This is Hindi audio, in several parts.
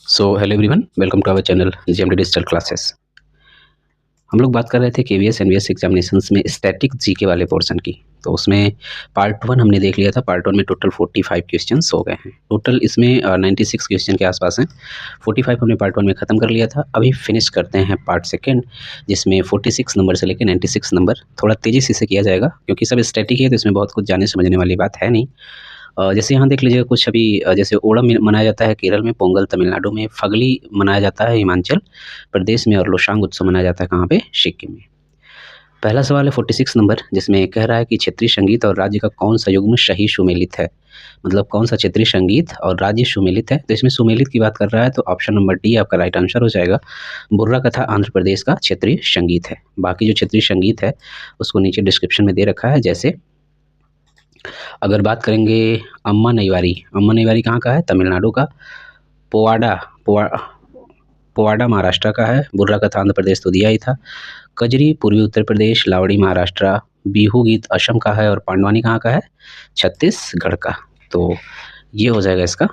So hello everyone, welcome to our channel GMD digital classes. हम लोग बात कर रहे थे केवीएस एनवीएस एग्जामिनेशंस में स्टैटिक जीके वाले पोर्शन की। तो उसमें पार्ट 1 हमने देख लिया था। पार्ट 1 में टोटल 45 क्वेश्चंस हो गए हैं। टोटल इसमें 96 क्वेश्चन के आसपास हैं। 45 हमने पार्ट 1 में ख़त्म कर लिया था। अभी फिनिश करते हैं पार्ट 2 जिसमें 46 नंबर से लेकर 96 नंबर। थोड़ा तेज़ी से इसे किया जाएगा क्योंकि सब स्टैटिक है, तो इसमें बहुत कुछ जानने समझने वाली बात है नहीं। जैसे यहाँ देख लीजिए कुछ अभी जैसे ओणम मनाया जाता है केरल में, पोंगल तमिलनाडु में, फगली मनाया जाता है हिमाचल प्रदेश में और लोशांग उत्सव मनाया जाता है कहाँ पे, सिक्किम में। पहला सवाल है 46 नंबर, जिसमें कह रहा है कि क्षेत्रीय संगीत और राज्य का कौन सा युग्म सही सुमेलित है। मतलब कौन सा क्षेत्रीय संगीत और राज्य सुमेलित है। तो इसमें सुमेलित की बात कर रहा है तो ऑप्शन नंबर डी आपका राइट आंसर हो जाएगा। बुर्रा कथा आंध्र प्रदेश का क्षेत्रीय संगीत है। बाकी जो क्षेत्रीय संगीत है उसको नीचे डिस्क्रिप्शन में दे रखा है। जैसे अगर बात करेंगे अम्मा नईवारी कहाँ का है, तमिलनाडु का। पोवाडा पोवाडा महाराष्ट्र का है। बुर्रा कथा आंध्र प्रदेश तो दिया ही था। कजरी पूर्वी उत्तर प्रदेश, लावड़ी महाराष्ट्र। बिहू गीत असम का है और पांडवानी कहाँ का है, छत्तीसगढ़ का। तो ये हो जाएगा इसका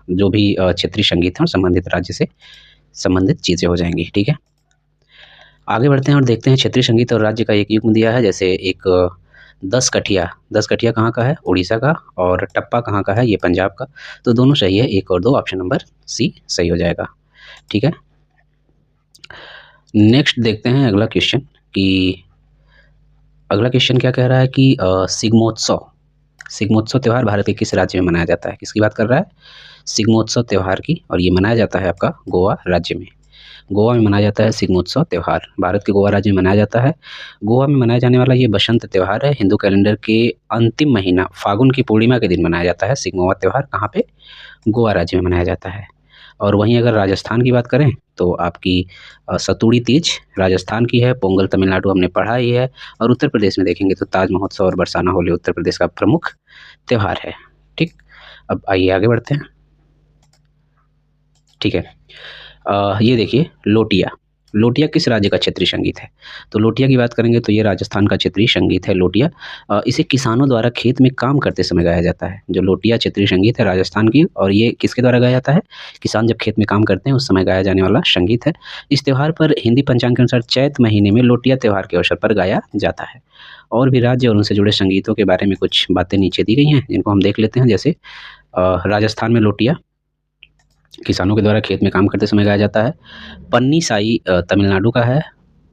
जो भी क्षेत्रीय संगीत है और संबंधित राज्य से संबंधित चीज़ें हो जाएंगी। ठीक है, आगे बढ़ते हैं और देखते हैं क्षेत्रीय संगीत और राज्य का एक युग्म दिया है। जैसे एक 10 कठिया कहाँ का है, उड़ीसा का। और टप्पा कहाँ का है, ये पंजाब का। तो दोनों सही है, 1 और 2 ऑप्शन नंबर सी सही हो जाएगा। ठीक है, नेक्स्ट देखते हैं अगला क्वेश्चन कि अगला क्वेश्चन क्या कह रहा है कि सिग्मोत्सव त्यौहार भारत के किस राज्य में मनाया जाता है। किसकी बात कर रहा है, सिग्मोत्सव त्यौहार की। और ये मनाया जाता है आपका गोवा राज्य में। गोवा में मनाया जाता है सिग्मोत्सव त्यौहार। भारत के गोवा राज्य में मनाया जाता है। गोवा में मनाया जाने वाला ये बसंत त्यौहार है। हिंदू कैलेंडर के अंतिम महीना फागुन की पूर्णिमा के दिन मनाया जाता है सिग्मोत्सव त्यौहार। कहाँ पे, गोवा राज्य में मनाया जाता है। और वहीं अगर राजस्थान की बात करें तो आपकी सतुड़ी तीज राजस्थान की है। पोंगल तमिलनाडु हमने पढ़ा ही है। और उत्तर प्रदेश में देखेंगे तो ताज महोत्सव और बरसाना होली उत्तर प्रदेश का प्रमुख त्यौहार है। ठीक, अब आइए आगे बढ़ते हैं। ठीक है, ये देखिए लोटिया किस राज्य का क्षेत्रीय संगीत है। तो लोटिया की बात करेंगे तो ये राजस्थान का क्षेत्रीय संगीत है लोटिया। इसे किसानों द्वारा खेत में काम करते समय गाया जाता है। जो लोटिया क्षेत्रीय संगीत है राजस्थान की, और ये किसके द्वारा गाया जाता है, किसान जब खेत में काम करते हैं उस समय गाया जाने वाला संगीत है। इस त्यौहार पर हिंदी पंचांग के अनुसार चैत महीने में लोटिया त्यौहार के अवसर पर गाया जाता है। और भी राज्य और उनसे जुड़े संगीतों के बारे में कुछ बातें नीचे दी गई हैं जिनको हम देख लेते हैं। जैसे राजस्थान में लोटिया किसानों के द्वारा खेत में काम करते समय गाया जाता है। पन्नी साई तमिलनाडु का है।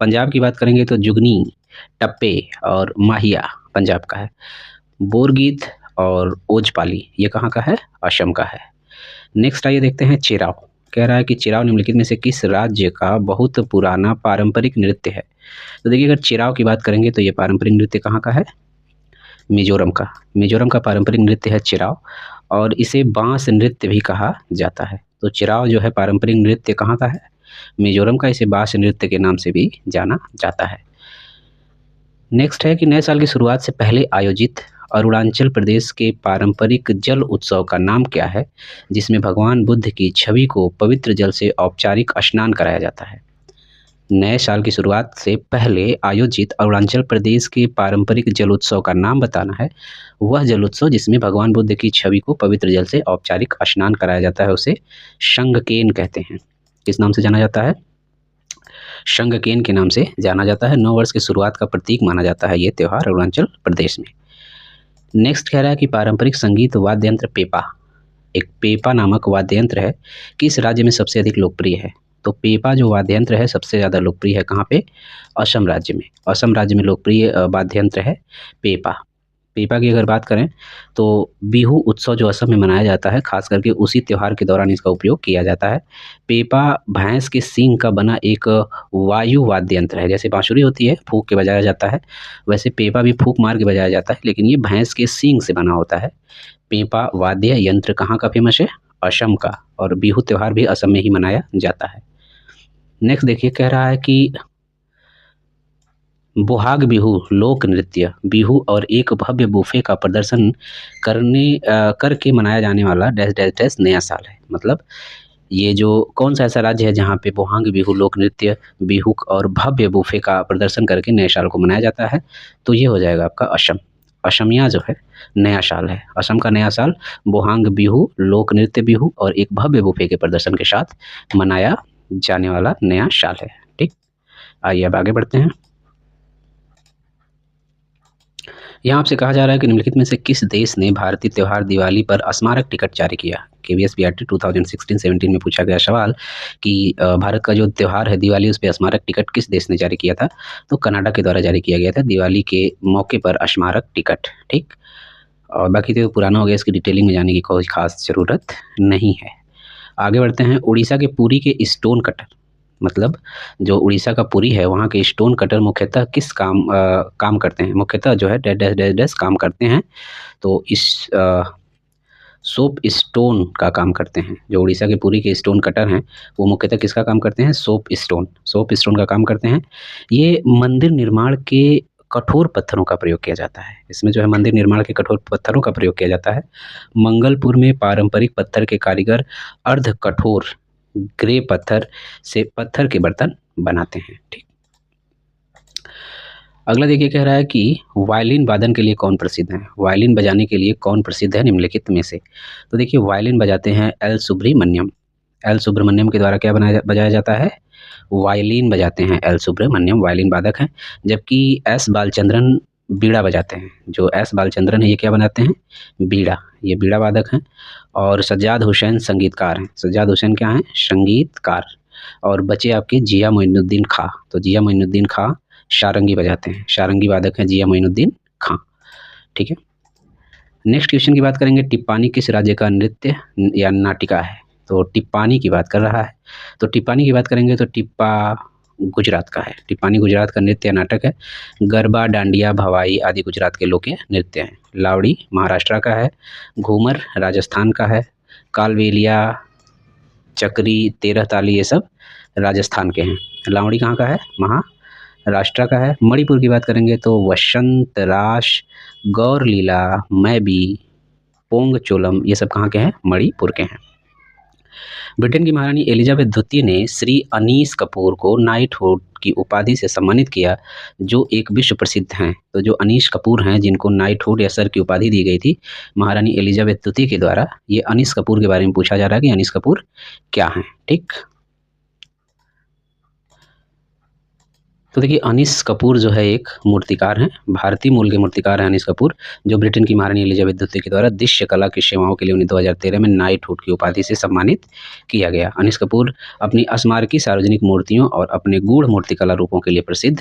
पंजाब की बात करेंगे तो जुगनी, टप्पे और माहिया पंजाब का है। बोरगीत और ओजपाली ये कहाँ का है, असम का है। नेक्स्ट आइए देखते हैं चिराव। कह रहा है कि चिराव निम्नलिखित में से किस राज्य का बहुत पुराना पारंपरिक नृत्य है। तो देखिए अगर चिराव की बात करेंगे तो ये पारंपरिक नृत्य कहाँ का है, मिजोरम का पारंपरिक नृत्य है चिराव। और इसे बांस नृत्य भी कहा जाता है। तो चिराव जो है पारंपरिक नृत्य कहाँ का है, मिजोरम का। इसे बांस नृत्य के नाम से भी जाना जाता है। नेक्स्ट है कि नए साल की शुरुआत से पहले आयोजित अरुणाचल प्रदेश के पारंपरिक जल उत्सव का नाम क्या है, जिसमें भगवान बुद्ध की छवि को पवित्र जल से औपचारिक स्नान कराया जाता है। नए साल की शुरुआत से पहले आयोजित अरुणाचल प्रदेश के पारंपरिक जलोत्सव का नाम बताना है। वह जलोत्सव जिसमें भगवान बुद्ध की छवि को पवित्र जल से औपचारिक स्नान कराया जाता है उसे शंगकेन कहते हैं। किस नाम से जाना जाता है, शंगकेन के नाम से जाना जाता है। नव वर्ष की शुरुआत का प्रतीक माना जाता है ये त्यौहार अरुणाचल प्रदेश में। नेक्स्ट कह रहा है कि पारंपरिक संगीत वाद्य यंत्र पेपा, एक पेपा नामक वाद्य यंत्र है, किस राज्य में सबसे अधिक लोकप्रिय है। तो पेपा जो वाद्य यंत्र है सबसे ज़्यादा लोकप्रिय है कहाँ पे, असम राज्य में। असम राज्य में लोकप्रिय वाद्य यंत्र है पेपा। पेपा की अगर बात करें तो बिहू उत्सव जो असम में मनाया जाता है खास करके उसी त्यौहार के दौरान इसका उपयोग किया जाता है। पेपा भैंस के सींग का बना एक वायु वाद्य यंत्र है। जैसे बांसुरी होती है फूंक के बजाया जाता है, वैसे पेपा भी फूंक मार के बजाया जाता है, लेकिन ये भैंस के सींग से बना होता है। पेपा वाद्य यंत्र कहाँ का फेमस है, असम का। और बिहू त्यौहार भी असम में ही मनाया जाता है। नेक्स्ट देखिए कह रहा है कि बोहाग बिहू लोक नृत्य बिहू और एक भव्य बुफे का प्रदर्शन करके मनाया जाने वाला डैश डैश डैश नया साल है। मतलब ये जो कौन सा ऐसा राज्य है जहाँ पे बोहांग बिहू लोक नृत्य बिहू और भव्य बुफे का प्रदर्शन करके नए साल को मनाया जाता है। तो ये हो जाएगा आपका असम। असमिया जो है नया साल है। असम का नया साल बोहांग बिहू, लोक नृत्य बिहू और एक भव्य बुफे के प्रदर्शन के साथ मनाया जाने वाला नया साल है। ठीक, आइए अब आगे बढ़ते हैं। यहाँ आपसे कहा जा रहा है कि निम्नलिखित में से किस देश ने भारतीय त्यौहार दिवाली पर स्मारक टिकट जारी किया। KVS BRT 2016-17 में पूछा गया सवाल कि भारत का जो त्यौहार है दिवाली, उस पर स्मारक टिकट किस देश ने जारी किया था। तो कनाडा के द्वारा जारी किया गया था दिवाली के मौके पर स्मारक टिकट। ठीक, और बाकी तो पुराना हो गया, इसकी डिटेलिंग में जाने की कोई खास ज़रूरत नहीं है। आगे बढ़ते हैं। उड़ीसा के पुरी के स्टोन कटर, मतलब जो उड़ीसा का पुरी है वहाँ के स्टोन कटर मुख्यतः किस काम करते हैं। मुख्यतः जो है डैश डैश डैश डैश काम करते हैं। तो इस सोप स्टोन का काम करते हैं। जो उड़ीसा के पुरी के स्टोन कटर हैं वो मुख्यतः किसका काम करते हैं। सोप स्टोन का काम करते हैं। ये मंदिर निर्माण के कठोर पत्थरों का प्रयोग किया जाता है। इसमें जो है मंदिर निर्माण के कठोर पत्थरों का प्रयोग किया जाता है। मंगलपुर में पारंपरिक पत्थर के कारीगर अर्ध कठोर ग्रे पत्थर से पत्थर के बर्तन बनाते हैं। ठीक, अगला देखिए कह रहा है कि वायलिन वादन के लिए कौन प्रसिद्ध है। वायलिन बजाने के लिए कौन प्रसिद्ध है निम्नलिखित में से। तो देखिए वायलिन बजाते हैं एल सुब्रमण्यम। एल सुब्रमण्यम के द्वारा क्या बजाया जाता है। वायलिन बजाते हैं एल सुब्रमण्यम, वायलिन वादक हैं। जबकि एस बालचंद्रन बीड़ा बजाते हैं। जो एस बालचंद्रन है ये क्या बनाते हैं, बीड़ा, ये बीड़ा वादक हैं। और सज्जाद हुसैन संगीतकार हैं। सज्जाद हुसैन क्या हैं, संगीतकार। और बचे आपके जिया मोइनुद्दीन खां। तो जिया मोइनुद्दीन खां सारंगी बजाते हैं, सारंगी वादक हैं जिया मोइनुद्दीन खां। ठीक है, नेक्स्ट क्वेश्चन की बात करेंगे। टिप्पानी किस राज्य का नृत्य या नाटिका है। तो टिप्पानी की बात कर रहा है। तो टिप्पानी की बात करेंगे तो टिप्पा गुजरात का है। टिप्पानी गुजरात का नृत्य नाटक है। गरबा, डांडिया, भवाई आदि गुजरात के लोक नृत्य हैं। लावड़ी महाराष्ट्र का है। घूमर राजस्थान का है। कालबेलिया, चक्री, तेरह ताली ये सब राजस्थान के हैं। लावड़ी कहाँ का है, महाराष्ट्र का है। मणिपुर की बात करेंगे तो वसंत रास, गौर लीला, मैबी, पोंग चोलम ये सब कहाँ के हैं, मणिपुर के हैं। ब्रिटेन की महारानी एलिजाबेथ द्वितीय ने श्री अनीस कपूर को नाइटहुड की उपाधि से सम्मानित किया, जो एक विश्व प्रसिद्ध हैं। तो जो अनीस कपूर हैं जिनको नाइटहुड या सर की उपाधि दी गई थी महारानी एलिजाबेथ द्वितीय के द्वारा, ये अनीस कपूर के बारे में पूछा जा रहा है कि अनीस कपूर क्या हैं। ठीक, तो देखिए अनीस कपूर जो है एक मूर्तिकार हैं, भारतीय मूल के मूर्तिकार हैं अनीस कपूर, जो ब्रिटेन की महारानी एलिजाबेथ द्वितीय के द्वारा दृश्य कला की सेवाओं के लिए उन्हें 2013 में नाइटहुड की उपाधि से सम्मानित किया गया। अनीस कपूर अपनी स्मारकी सार्वजनिक मूर्तियों और अपने गूढ़ मूर्तिकला रूपों के लिए प्रसिद्ध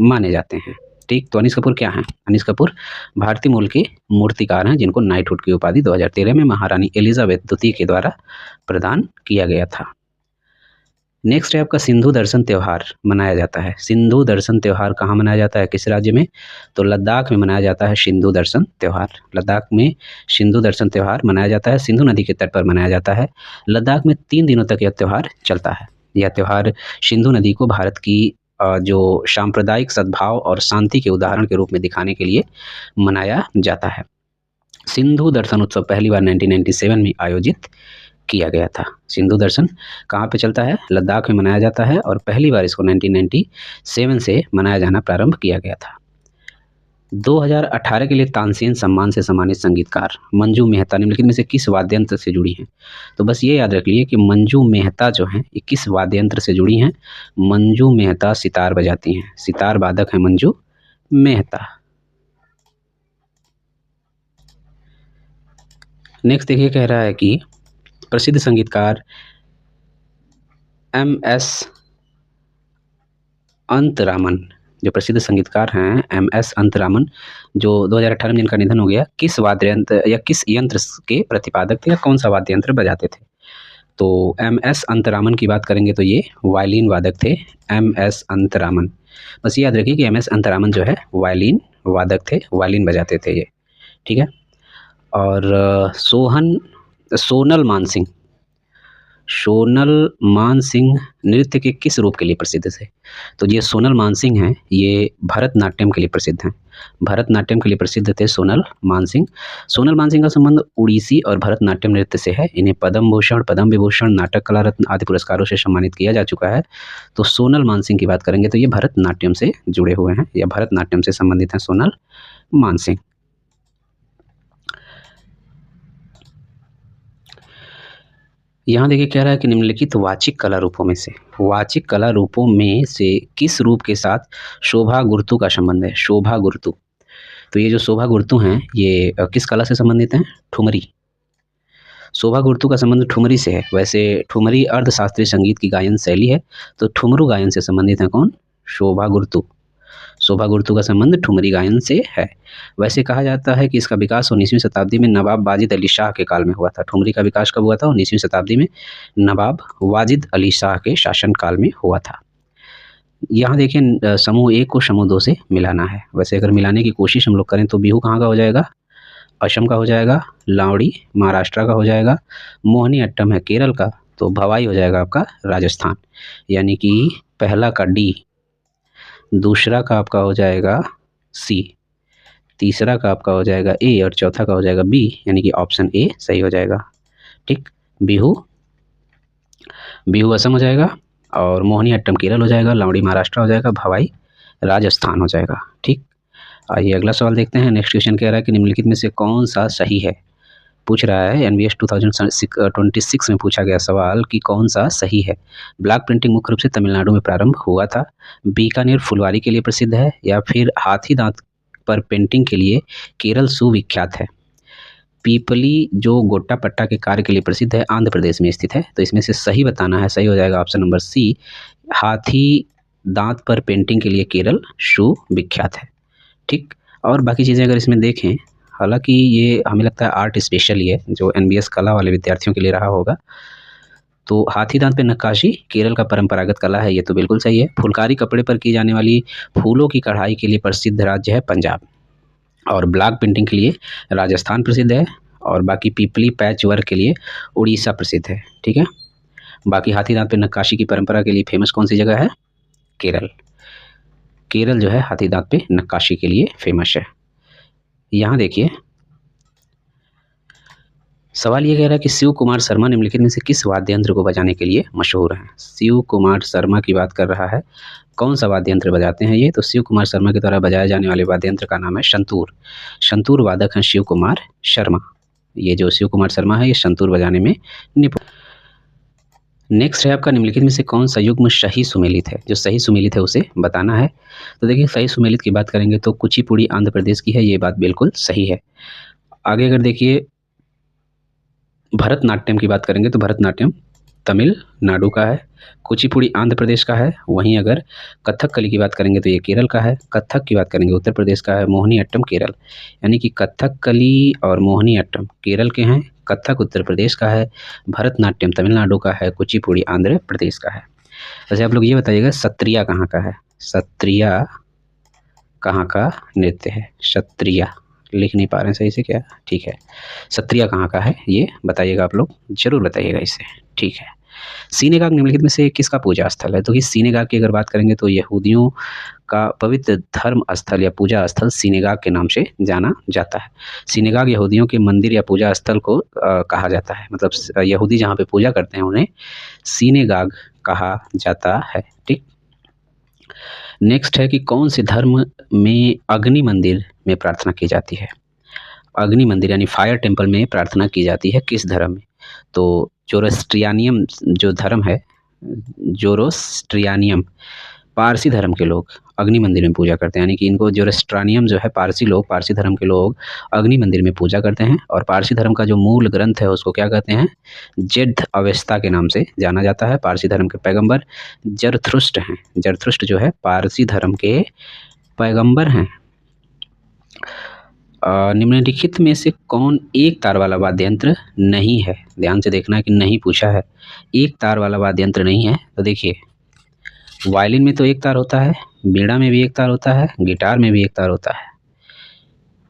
माने जाते हैं। ठीक, तो अनीस कपूर क्या हैं, अनीस कपूर भारतीय मूल के मूर्तिकार हैं जिनको नाइटहुड की उपाधि 2013 में महारानी एलिजाबेथ द्वितीय के द्वारा प्रदान किया गया था। नेक्स्ट है आपका सिंधु दर्शन त्यौहार मनाया जाता है। सिंधु दर्शन त्यौहार कहाँ मनाया जाता है, किस राज्य में। तो लद्दाख में मनाया जाता है सिंधु दर्शन त्यौहार। लद्दाख में सिंधु दर्शन त्यौहार मनाया जाता है, सिंधु नदी के तट पर मनाया जाता है। लद्दाख में 3 दिनों तक यह त्यौहार चलता है। यह त्यौहार सिंधु नदी को भारत की जो सांप्रदायिक सद्भाव और शांति के उदाहरण के रूप में दिखाने के लिए मनाया जाता है। सिंधु दर्शन उत्सव पहली बार 1997 में आयोजित किया गया था। सिंधु दर्शन कहाँ पे चलता है, लद्दाख में मनाया जाता है और पहली बार इसको 1997 से मनाया जाना प्रारंभ किया गया था। 2018 के लिए तानसेन सम्मान से सम्मानित संगीतकार मंजू मेहता निम्नलिखित में से किस वाद्य यंत्र से जुड़ी हैं। तो बस ये याद रख लिए कि मंजू मेहता जो हैं ये किस वाद्य यंत्र से जुड़ी हैं। मंजू मेहता सितार बजाती हैं, सितार वादक हैं मंजू मेहता। नेक्स्ट देखिए कह रहा है कि प्रसिद्ध संगीतकार MS अंतरामन, जो प्रसिद्ध संगीतकार हैं MS अंतरामन, जो 2018 में जिनका निधन हो गया, किस वाद्य यंत्र या किस यंत्र के प्रतिपादक थे या कौन सा वाद्य यंत्र बजाते थे। तो MS अंतरामन की बात करेंगे तो ये वायलिन वादक थे, MS अंतरामन। बस याद रखिए कि MS अंतरामन जो है वायलिन वादक थे, वायलिन बजाते थे ये। ठीक है, और सोनल मानसिंह, सोनल मानसिंह नृत्य के किस रूप के लिए प्रसिद्ध थे। तो ये सोनल मानसिंह हैं ये भरतनाट्यम के लिए प्रसिद्ध हैं, भरतनाट्यम के लिए प्रसिद्ध थे सोनल मानसिंह। सोनल मानसिंह का संबंध उड़ीसी और भरतनाट्यम नृत्य से है। इन्हें पद्म भूषण, पद्म विभूषण, नाटक कला रत्न आदि पुरस्कारों से सम्मानित किया जा चुका है। तो सोनल मानसिंह की बात करेंगे तो ये भरतनाट्यम से जुड़े हुए हैं या भरतनाट्यम से संबंधित हैं सोनल मानसिंह। यहाँ देखिए कह रहा है कि निम्नलिखित वाचिक कला रूपों में से किस रूप के साथ शोभा गुरुतु का संबंध है? शोभा गुरुतु। तो ये जो शोभा गुरुतु हैं ये किस कला से संबंधित हैं? ठुमरी। शोभा गुरुतु का संबंध ठुमरी से है। वैसे ठुमरी अर्धशास्त्रीय संगीत की गायन शैली है, तो ठुमरू गायन से संबंधित है कौन? शोभा गुरुतु। शोभा गुरुतु का संबंध ठुमरी गायन से है। वैसे कहा जाता है कि इसका विकास 19वीं शताब्दी में नवाब वाजिद अली शाह के काल में हुआ था। ठुमरी का विकास कब हुआ था? 19वीं शताब्दी में नवाब वाजिद अली शाह के शासन काल में हुआ था। यहाँ देखिए समूह 1 को समूह 2 से मिलाना है। वैसे अगर मिलाने की कोशिश हम लोग करें तो बिहू कहाँ का हो जाएगा? असम का हो जाएगा। लावड़ी महाराष्ट्र का हो जाएगा। मोहिनी अट्टम है केरल का, तो भवाई हो जाएगा आपका राजस्थान। यानी कि पहला का डी, दूसरा का आपका हो जाएगा सी, तीसरा का आपका हो जाएगा ए और चौथा का हो जाएगा बी, यानी कि ऑप्शन ए सही हो जाएगा। ठीक, बिहू असम हो जाएगा और मोहिनी अट्टम केरल हो जाएगा, लावड़ी महाराष्ट्र हो जाएगा, भवाई राजस्थान हो जाएगा। ठीक, आइए अगला सवाल देखते हैं। नेक्स्ट क्वेश्चन कह रहा है कि निम्नलिखित में से कौन सा सही है? पूछ रहा है एनवीएस 2026 में पूछा गया सवाल कि कौन सा सही है। ब्लॉक प्रिंटिंग मुख्य रूप से तमिलनाडु में प्रारंभ हुआ था, बीकानेर फुलवारी के लिए प्रसिद्ध है, या फिर हाथी दांत पर पेंटिंग के लिए केरल सुविख्यात है। पीपली जो गोट्टा पट्टा के कार्य के लिए प्रसिद्ध है, आंध्र प्रदेश में स्थित है। तो इसमें से सही बताना है। सही हो जाएगा ऑप्शन नंबर सी, हाथी दांत पर पेंटिंग के लिए केरल सुविख्यात है। ठीक, और बाकी चीज़ें अगर इसमें देखें, हालांकि ये हमें लगता है आर्ट स्पेशल ही है जो एनबीएस कला वाले विद्यार्थियों के लिए रहा होगा। तो हाथी दांत पे नक्काशी केरल का परंपरागत कला है, ये तो बिल्कुल सही है। फुलकारी कपड़े पर की जाने वाली फूलों की कढ़ाई के लिए प्रसिद्ध राज्य है पंजाब, और ब्लॉक पेंटिंग के लिए राजस्थान प्रसिद्ध है, और बाकी पीपली पैच वर्क के लिए उड़ीसा प्रसिद्ध है। ठीक है, बाकी हाथी दांत पे नक्काशी की परंपरा के लिए फेमस कौन सी जगह है? केरल। केरल जो है हाथी दांत पे नक्काशी के लिए फेमस है। यहाँ देखिए सवाल ये कह रहा है कि शिव कुमार शर्मा निम्नलिखित में से किस वाद्य यंत्र को बजाने के लिए मशहूर हैं? शिव कुमार शर्मा की बात कर रहा है। कौन सा वाद्य यंत्र बजाते हैं ये? तो शिव कुमार शर्मा के द्वारा बजाए जाने वाले वाद्य यंत्र का नाम है संतूर। संतूर वादक हैं शिव कुमार शर्मा। ये जो शिव कुमार शर्मा है ये संतूर बजाने में निपुण। नेक्स्ट है आपका निम्नलिखित में से कौन सा युग्म सही सुमेलित है? जो सही सुमेलित है उसे बताना है। तो देखिए सही सुमेलित की बात करेंगे तो कुचिपुड़ी आंध्र प्रदेश की है, ये बात बिल्कुल सही है। आगे अगर देखिए भरतनाट्यम की बात करेंगे तो भरतनाट्यम तमिलनाडु का है, कुचिपुड़ी आंध्र प्रदेश का है। वहीं अगर कथकली की बात करेंगे तो ये केरल का है। कथक की बात करेंगे उत्तर प्रदेश का है। मोहिनी अट्टम केरल, यानी कि कथकली और मोहिनी अट्टम केरल के हैं, कथक उत्तर प्रदेश का है, भरतनाट्यम तमिलनाडु का है, कुचिपुड़ी आंध्र प्रदेश का है। वैसे आप लोग ये बताइएगा सत्रिया कहाँ का है? सत्रिया कहाँ का नृत्य है? सत्रिया लिख नहीं पा रहे हैं सही से क्या? ठीक है, सत्रिया कहाँ का है ये बताइएगा, आप लोग जरूर बताइएगा इसे। ठीक है, सीनेगाग निम्नलिखित में से किसका पूजा स्थल है? तो कि सीनेगाग की अगर बात करेंगे तो यहूदियों का पवित्र धर्म स्थल या पूजा स्थल सीनेगाग के नाम से जाना जाता है। सीनेगाग यहूदियों के मंदिर या पूजा स्थल को कहा जाता है, मतलब यहूदी जहाँ पे पूजा करते हैं उन्हें सीनेगाग कहा जाता है। ठीक, नेक्स्ट है कि कौन से धर्म में अग्नि मंदिर में प्रार्थना की जाती है? अग्नि मंदिर यानी फायर टेम्पल में प्रार्थना की जाती है किस धर्म में? तो जोरोस्ट्रियानियम जो धर्म है, जोरोस्ट्रियानियम पारसी धर्म के लोग अग्नि मंदिर में पूजा करते हैं, यानी कि इनको जोरोस्ट्रानियम जो है पारसी लोग, पारसी धर्म के लोग अग्नि मंदिर में पूजा करते हैं। और पारसी धर्म का जो मूल ग्रंथ है उसको क्या कहते हैं? जेड अवेस्ता के नाम से जाना जाता है। पारसी धर्म के पैगंबर जरथुष्ट्र हैं। जरथुष्ट्र जो है पारसी धर्म के पैगंबर हैं। निम्नलिखित में से कौन एक तार वाला वाद्य यंत्र नहीं है? ध्यान से देखना है कि नहीं पूछा है, एक तार वाला वाद्य यंत्र नहीं है। तो देखिए वायलिन में तो एक तार होता है, बीड़ा में भी एक तार होता है, गिटार में भी एक तार होता है।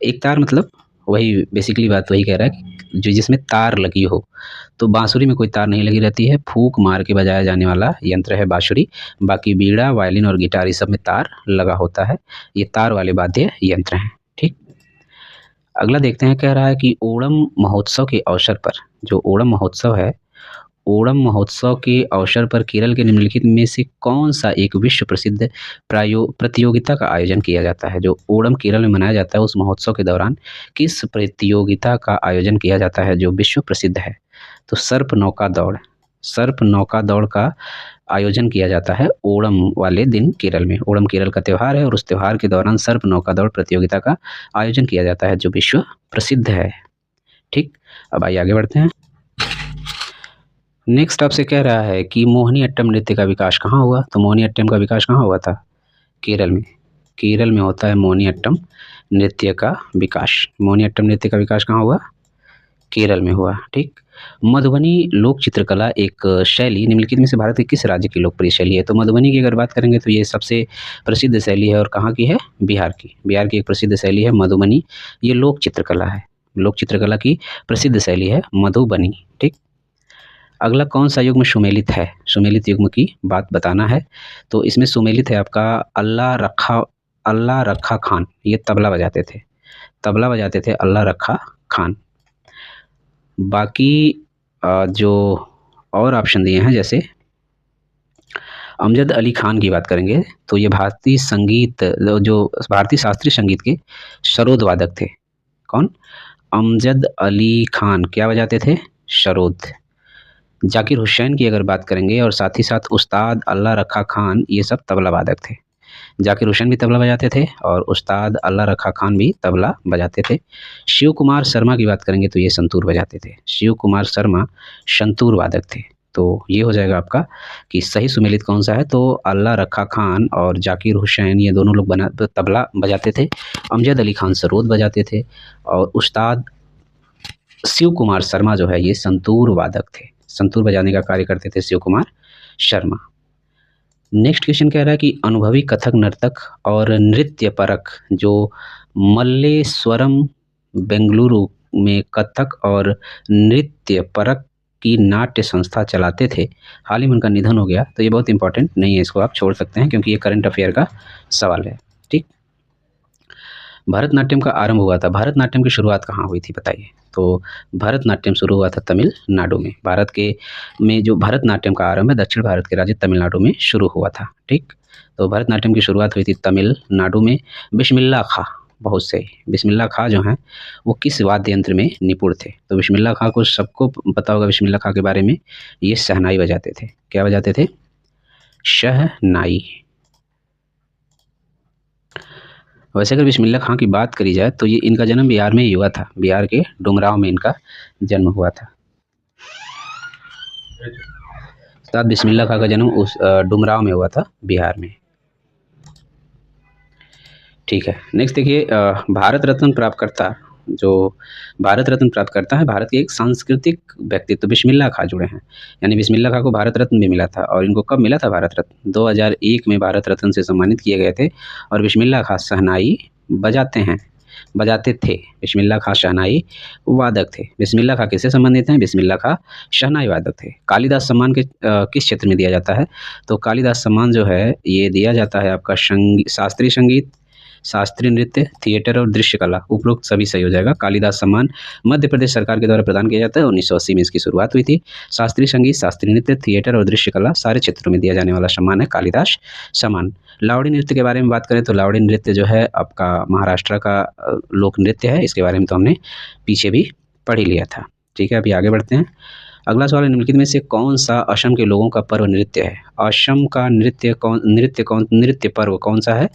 एक तार मतलब वही बेसिकली बात वही कह रहा है कि जो जिसमें तार लगी हो। तो बांसुरी में कोई तार नहीं लगी रहती है, फूंक मार के बजाया जाने वाला यंत्र है बांसुरी। बाकी बीड़ा, वायलिन और गिटार इस सब में तार लगा होता है, ये तार वाले वाद्य यंत्र हैं। ठीक, अगला देखते हैं, कह रहा है कि ओणम महोत्सव के अवसर पर, जो ओणम महोत्सव है, ओणम महोत्सव के अवसर पर केरल के निम्नलिखित में से कौन सा एक विश्व प्रसिद्ध प्रतियोगिता का आयोजन किया जाता है? जो ओणम केरल में मनाया जाता है उस महोत्सव के दौरान किस प्रतियोगिता का आयोजन किया जाता है जो विश्व प्रसिद्ध है? तो सर्प नौका दौड़ का आयोजन किया जाता है ओणम वाले दिन केरल में। ओणम केरल का त्यौहार है और उस त्यौहार के दौरान सर्प नौका दौड़ प्रतियोगिता का आयोजन किया जाता है जो विश्व प्रसिद्ध है। ठीक, अब आइए आगे बढ़ते हैं। नेक्स्ट आपसे कह रहा है कि मोहिनीअट्टम नृत्य का विकास कहाँ हुआ? तो मोहिनीअट्टम का विकास कहाँ हुआ था? केरल में। केरल में होता है मोहिनीअट्टम नृत्य का विकास। मोहिनीअट्टम नृत्य का विकास कहाँ हुआ? केरल में हुआ। ठीक, मधुबनी लोक चित्रकला एक शैली निम्नलिखित में से भारत के किस राज्य की लोकप्रिय शैली है? तो मधुबनी की अगर बात करेंगे तो ये सबसे प्रसिद्ध शैली है और कहाँ की है? बिहार की। बिहार की एक प्रसिद्ध शैली है मधुबनी। ये लोक चित्रकला है। लोक चित्रकला की प्रसिद्ध शैली है मधुबनी। ठीक, अगला कौन सा युग्म सुमेलित है? सुमेलित युग्म की बात बताना है। तो इसमें सुमेलित है आपका अल्लाह रखा खान। ये तबला बजाते थे अल्लाह रखा खान। बाकी जो और ऑप्शन दिए हैं जैसे अमजद अली खान की बात करेंगे तो ये भारतीय शास्त्रीय संगीत के सरोद वादक थे। कौन? अमजद अली खान क्या बजाते थे? सरोद। जाकिर हुसैन की अगर बात करेंगे और साथ ही साथ उस्ताद अल्लाह रखा खान, ये सब तबला वादक थे। जाकिर हुसैन भी तबला बजाते थे और उस्ताद अल्लाह रखा खान भी तबला बजाते थे। शिव कुमार शर्मा की बात करेंगे तो ये संतूर बजाते थे। शिव कुमार शर्मा संतूर वादक थे। तो ये हो जाएगा आपका कि सही सुमेलित कौन सा है? तो अल्लाह रखा खान और जाकिर हुसैन ये दोनों लोग तबला बजाते थे। अमजद अली खान सरोद बजाते थे और उस्ताद शिव कुमार शर्मा जो है ये संतूर वादक थे। संतूर बजाने का कार्य करते थे शिव कुमार शर्मा। नेक्स्ट क्वेश्चन कह रहा है कि अनुभवी कथक नर्तक और नृत्य परक जो मल्लेश्वरम बेंगलुरु में कथक और नृत्य परक की नाट्य संस्था चलाते थे, हाल ही में उनका निधन हो गया। तो ये बहुत इंपॉर्टेंट नहीं है, इसको आप छोड़ सकते हैं क्योंकि ये करंट अफेयर का सवाल है। ठीक, भरतनाट्यम का आरंभ हुआ था। भरतनाट्यम की शुरुआत कहाँ हुई थी बताइए? तो भरतनाट्यम शुरू हुआ था तमिलनाडु में। भारत के में जो भरतनाट्यम का आरंभ है दक्षिण भारत के राज्य तमिलनाडु में शुरू हुआ था। ठीक, तो भरतनाट्यम की शुरुआत हुई थी तमिलनाडु में। बिस्मिल्लाह खां, बहुत सही। बिस्मिल्लाह खां जो हैं वो किस वाद्य यंत्र में निपुण थे? तो बिस्मिल्लाह खां को सबको पता होगा बिस्मिल्लाह खां के बारे में, ये शहनाई बजाते थे। क्या बजाते थे? शहनाई। वैसे अगर बिस्मिल्लाह खां की बात करी जाए तो ये इनका जन्म बिहार में ही हुआ था। बिहार के डुमरांव में इनका जन्म हुआ था। उस्ताद बिस्मिल्लाह खां का जन्म उस डुमरांव में हुआ था, बिहार में। ठीक है, नेक्स्ट देखिए भारत रत्न प्राप्तकर्ता जो भारत रत्न प्राप्त करता है भारत के एक सांस्कृतिक व्यक्तित्व बिस्मिल्लाह खां जुड़े हैं। यानी बिस्मिल्लाह खां को भारत रत्न भी मिला था। और इनको कब मिला था भारत रत्न? 2001 में भारत रत्न से सम्मानित किए गए थे। और बिस्मिल्लाह खां शहनाई बजाते थे। बिस्मिल्लाह खां शहनाई वादक थे। बिस्मिल्लाह खां किससे संबंधित हैं? बिस्मिल्लाह खां शहनाई वादक थे। कालिदास सम्मान के किस क्षेत्र में दिया जाता है? तो कालिदास सम्मान जो है ये दिया जाता है आपका शास्त्रीय संगीत, शास्त्रीय नृत्य, थिएटर और दृश्य कला। उपरोक्त सभी सही हो जाएगा। कालिदास सम्मान मध्य प्रदेश सरकार के द्वारा प्रदान किया जाता है। 1980 में इसकी शुरुआत हुई थी। शास्त्रीय संगीत, शास्त्रीय नृत्य, थिएटर और दृश्य कला सारे क्षेत्रों में दिया जाने वाला सम्मान है कालिदास सम्मान। लावड़ी नृत्य के बारे में बात करें तो लावड़ी नृत्य जो है आपका महाराष्ट्र का लोक नृत्य है। इसके बारे में तो हमने पीछे भी पढ़ ही लिया था। ठीक है, अभी आगे बढ़ते हैं। अगला सवाल है निम्नलिखित में से कौन सा असम के लोगों का पर्व नृत्य है? असम का नृत्य पर्व कौन सा है?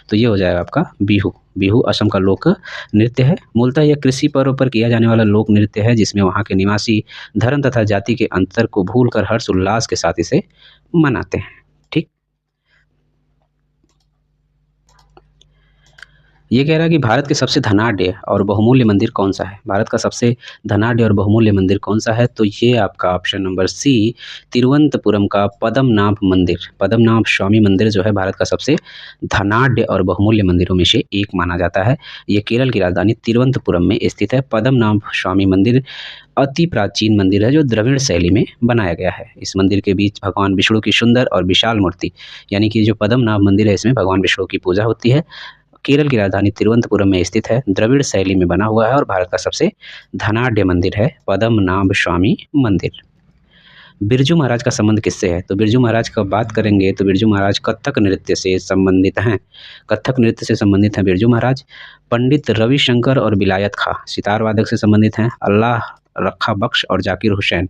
तो ये हो जाएगा आपका बिहू। बिहू असम का लोक नृत्य है। मूलतः यह कृषि पर्व पर किया जाने वाला लोक नृत्य है जिसमें वहाँ के निवासी धर्म तथा जाति के अंतर को भूलकर हर्ष उल्लास के साथ इसे मनाते हैं। ठीक, ये कह रहा है कि भारत के सबसे धनाढ्य और बहुमूल्य मंदिर कौन सा है? भारत का सबसे धनाढ्य और बहुमूल्य मंदिर कौन सा है? तो ये आपका ऑप्शन नंबर सी तिरुवनंतपुरम का पद्मनाभ मंदिर। पद्मनाभ स्वामी मंदिर जो है भारत का सबसे धनाढ्य और बहुमूल्य मंदिरों में से एक माना जाता है। ये केरल की राजधानी तिरुवनंतपुरम में स्थित है। पद्मनाभ स्वामी मंदिर अति प्राचीन मंदिर है जो द्रविड़ शैली में बनाया गया है। इस मंदिर के बीच भगवान विष्णु की सुंदर और विशाल मूर्ति, यानी कि जो पद्मनाभ मंदिर है इसमें भगवान विष्णु की पूजा होती है। केरल की राजधानी तिरुवनंतपुरम में स्थित है। द्रविड़ शैली में बना हुआ है और भारत का सबसे धनाढ्य मंदिर है पद्मनाभ स्वामी मंदिर। बिरजू महाराज का संबंध किससे है? तो बिरजू महाराज का बात करेंगे तो बिरजू महाराज कथक नृत्य से संबंधित हैं। कथक नृत्य से संबंधित हैं बिरजू महाराज। पंडित रविशंकर और विलायत खां सितार वादक से संबंधित हैं। रखा बख्श और जाकिर हुसैन।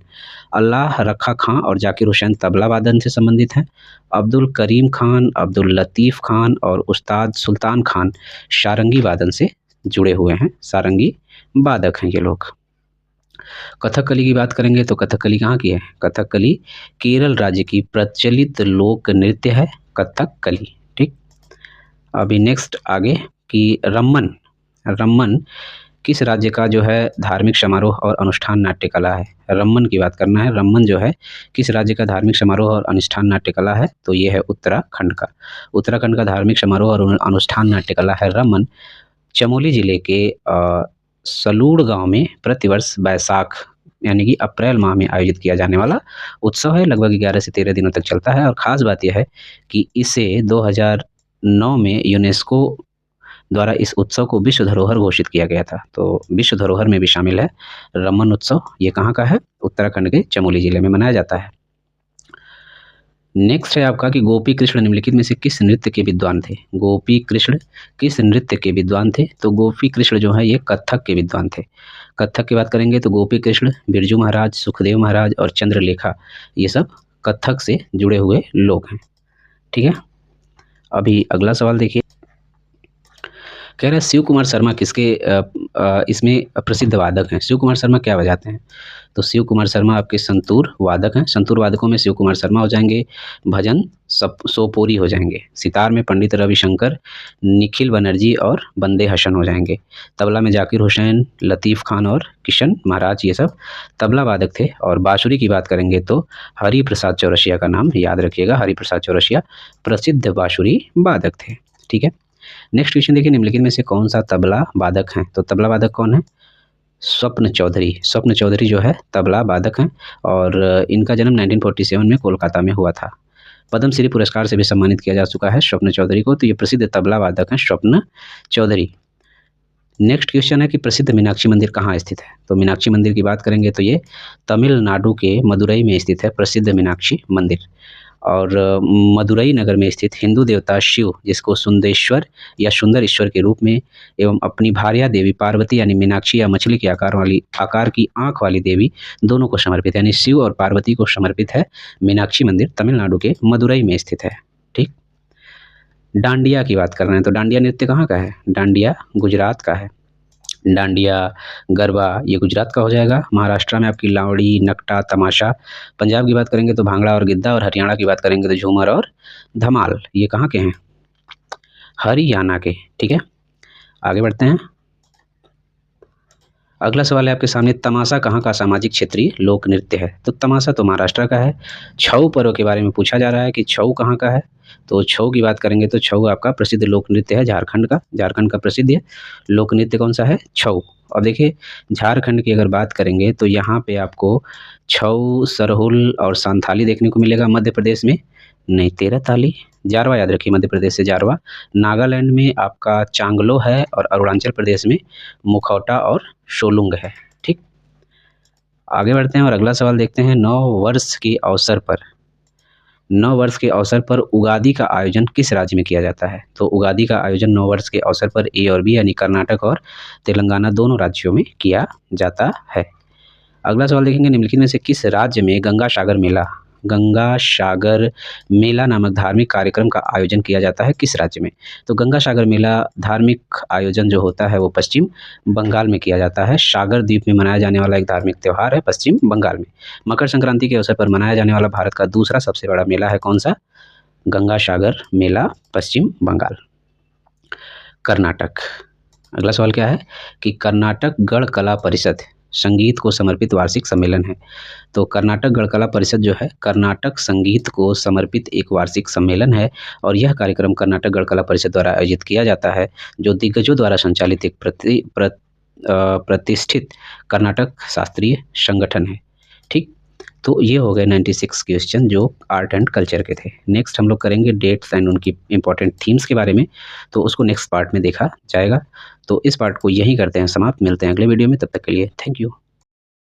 अल्लाह रखा खां और जाकिर हुसैन तबला वादन से संबंधित हैं। अब्दुल करीम खान, अब्दुल लतीफ़ खान और उस्ताद सुल्तान खान सारंगी वादन से जुड़े हुए हैं, सारंगी वादक हैं ये लोग। कथकली की बात करेंगे तो कथकली कहाँ की है? कथकली केरल राज्य की प्रचलित लोक नृत्य है कथकली। ठीक, अभी नेक्स्ट आगे कि रम्मन, रम्मन किस राज्य का जो है धार्मिक समारोह और अनुष्ठान नाट्य कला है? रम्मन की बात करना है। रम्मन जो है किस राज्य का धार्मिक समारोह और अनुष्ठान नाट्य कला है? तो ये है उत्तराखंड का। उत्तराखंड का धार्मिक समारोह और अनुष्ठान नाट्य कला है रम्मन। चमोली जिले के सलूड़ गांव में प्रतिवर्ष बैसाख यानी कि अप्रैल माह में आयोजित किया जाने वाला उत्सव है। लगभग 11 से 13 दिनों तक चलता है और ख़ास बात यह है कि इसे 2009 में यूनेस्को द्वारा इस उत्सव को विश्व धरोहर घोषित किया गया था। तो विश्व धरोहर में भी शामिल है रम्मन उत्सव। ये कहाँ का है? उत्तराखंड के चमोली जिले में मनाया जाता है। नेक्स्ट है आपका कि गोपी कृष्ण निम्नलिखित में से किस नृत्य के विद्वान थे? गोपी कृष्ण किस नृत्य के विद्वान थे? तो गोपी कृष्ण जो है ये कथक के विद्वान थे। कथक की बात करेंगे तो गोपी कृष्ण, बिरजू महाराज, सुखदेव महाराज और चंद्रलेखा ये सब कथक से जुड़े हुए लोग हैं। ठीक है, अभी अगला सवाल देखिए, कह रहे हैं शिव कुमार शर्मा किसके इसमें प्रसिद्ध वादक हैं? शिव कुमार शर्मा क्या बजाते हैं? तो शिव कुमार शर्मा आपके संतूर वादक हैं। संतूर वादकों में शिव कुमार शर्मा हो जाएंगे, भजन सोपोरी हो जाएंगे, सितार में पंडित रविशंकर, निखिल बनर्जी और बंदे हसन हो जाएंगे, तबला में जाकिर हुसैन, लतीफ़ खान और किशन महाराज ये सब तबला वादक थे। और बाँसुरी की बात करेंगे तो हरि प्रसाद चौरसिया का नाम याद रखिएगा, हरि प्रसाद चौरसिया प्रसिद्ध बाँसुरी वादक थे। ठीक है, नेक्स्ट क्वेश्चन देखिए, निम्नलिखित में से कौन सा तबला वादक है? तो तबला वादक कौन है? स्वप्न चौधरी। स्वप्न चौधरी जो है तबला वादक हैं और इनका जन्म 1947 में कोलकाता में हुआ था। पद्मश्री पुरस्कार से भी सम्मानित किया जा चुका है स्वप्न चौधरी को। तो ये प्रसिद्ध तबला वादक हैं स्वप्न चौधरी। नेक्स्ट क्वेश्चन है कि प्रसिद्ध मीनाक्षी मंदिर कहाँ स्थित है? तो मीनाक्षी मंदिर की बात करेंगे तो ये तमिलनाडु के मदुरई में स्थित है प्रसिद्ध मीनाक्षी मंदिर। और मदुरई नगर में स्थित हिंदू देवता शिव, जिसको सुंदेश्वर या सुंदर ईश्वर के रूप में एवं अपनी भार्या देवी पार्वती यानी मीनाक्षी या मछली के आकार की आँख वाली देवी दोनों को समर्पित है, यानी शिव और पार्वती को समर्पित है मीनाक्षी मंदिर, तमिलनाडु के मदुरई में स्थित है। ठीक, डांडिया की बात कर रहे हैं तो डांडिया नृत्य कहाँ का है? डांडिया गुजरात का है। डांडिया, गरबा ये गुजरात का हो जाएगा। महाराष्ट्र में आपकी लावड़ी, नकटा, तमाशा। पंजाब की बात करेंगे तो भांगड़ा और गिद्दा। और हरियाणा की बात करेंगे तो झूमर और धमाल, ये कहाँ के हैं? हरियाणा के। ठीक है, आगे बढ़ते हैं। अगला सवाल है आपके सामने, तमाशा कहाँ का सामाजिक क्षेत्रीय लोक नृत्य है? तो तमाशा तो महाराष्ट्र का है। छऊ पर्व के बारे में पूछा जा रहा है कि छऊ कहाँ का है? तो छऊ की बात करेंगे तो छऊ आपका प्रसिद्ध लोक नृत्य है झारखंड का। झारखंड का प्रसिद्ध लोक नृत्य कौन सा है? छऊ। और देखिए झारखंड की अगर बात करेंगे तो यहाँ पे आपको छऊ, सरहुल और संथाली देखने को मिलेगा। मध्य प्रदेश में नहीं, तेरह ताली, जारवा याद रखिए, मध्य प्रदेश से जारवा। नागालैंड में आपका चांगलो है और अरुणाचल प्रदेश में मुखौटा और शोलुंग है। ठीक, आगे बढ़ते हैं और अगला सवाल देखते हैं। नव वर्ष के अवसर पर उगादि का आयोजन किस राज्य में किया जाता है? तो उगादि का आयोजन नव वर्ष के अवसर पर ए और बी यानी कर्नाटक और तेलंगाना दोनों राज्यों में किया जाता है। अगला सवाल देखेंगे, निम्नलिखित में से किस राज्य में गंगा सागर मेला नामक धार्मिक कार्यक्रम का आयोजन किया जाता है? किस राज्य में? तो गंगा सागर मेला धार्मिक आयोजन जो होता है वो पश्चिम बंगाल में किया जाता है। सागर द्वीप में मनाया जाने वाला एक धार्मिक त्यौहार है पश्चिम बंगाल में। मकर संक्रांति के अवसर पर मनाया जाने वाला भारत का दूसरा सबसे बड़ा मेला है कौन सा? गंगा सागर मेला, पश्चिम बंगाल। कर्नाटक, अगला सवाल क्या है कि कर्नाटक गढ़ कला परिषद संगीत को समर्पित वार्षिक सम्मेलन है। तो कर्नाटक गढ़ कला परिषद जो है कर्नाटक संगीत को समर्पित एक वार्षिक सम्मेलन है और यह कार्यक्रम कर्नाटक गढ़ कला परिषद द्वारा आयोजित किया जाता है, जो दिग्गजों द्वारा संचालित एक प्रतिष्ठित कर्नाटक शास्त्रीय संगठन है। ठीक, तो ये हो गए 96 क्वेश्चन जो आर्ट एंड कल्चर के थे। नेक्स्ट हम लोग करेंगे डेट्स एंड उनकी इंपॉर्टेंट थीम्स के बारे में, तो उसको नेक्स्ट पार्ट में देखा जाएगा। तो इस पार्ट को यहीं करते हैं समाप्त, मिलते हैं अगले वीडियो में, तब तक के लिए थैंक यू।